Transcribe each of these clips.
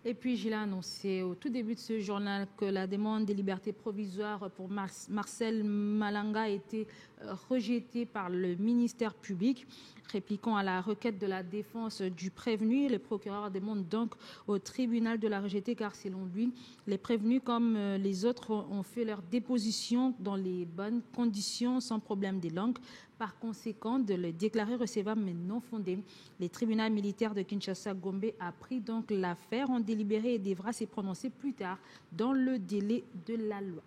Et puis, j'ai annoncé au tout début de ce journal que la demande de liberté provisoire pour Marcel Malanga a été rejetée par le ministère public. Répliquant à la requête de la défense du prévenu, le procureur demande donc au tribunal de la rejeter car selon lui, les prévenus comme les autres ont fait leur déposition dans les bonnes conditions sans problème de langue. Par conséquent, de le déclarer recevable mais non fondé. Le tribunal militaire de Kinshasa-Gombe a pris donc l'affaire en délibéré et devra se prononcer plus tard dans le délai de la loi.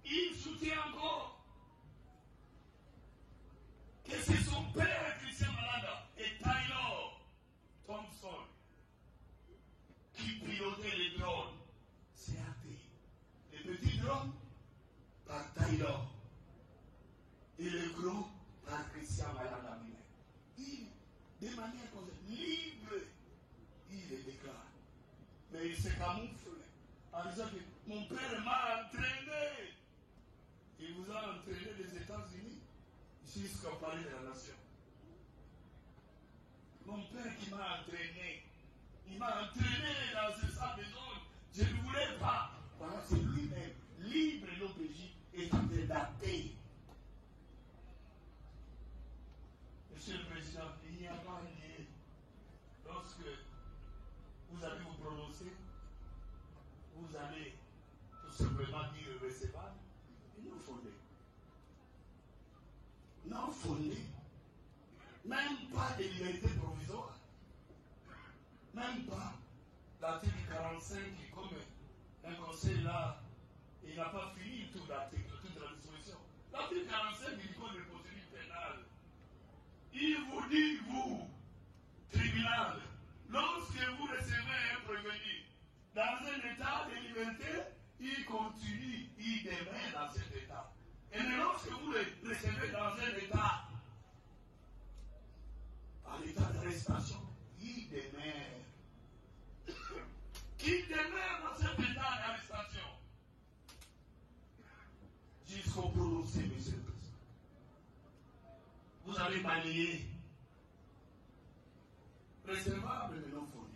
Il soutient encore que c'est son père, Christian Malanda, et Taylor Thompson qui pilotaient les drones. C'est arrêté. Les petits drones par Taylor et le gros par Christian Malanda. Il, de manière libre, il les déclare. Mais il se camoufle en disant que mon père m'a entraîné. Il vous a entraîné des États-Unis jusqu'au palais de la nation. Mon père qui m'a entraîné, il m'a entraîné dans ce salle de zone. Je ne voulais pas. Voilà, c'est lui-même, libre et l'OPJ, est en train d'acter. Monsieur le Président, il n'y a pas lié. Lorsque vous allez vous prononcer, vous allez tout simplement dire recevable et non fondé. Non fondé. Même pas de liberté provisoire. Même pas l'article 45 qui, comme un conseil là, il n'a pas fini tout l'article, toute la disposition. L'article 45 du code de procédure pénale. Il vous dit, vous, tribunal, lorsque vous recevez un prévenu dans un état de liberté, il continue, il demeure dans cet état. Et mais lorsque vous le recevez dans un état, à l'état d'arrestation, il demeure. Qui demeure dans cet état d'arrestation jusqu'au prononcé, monsieur le Président. Vous avez balayé recevable mais non fondé.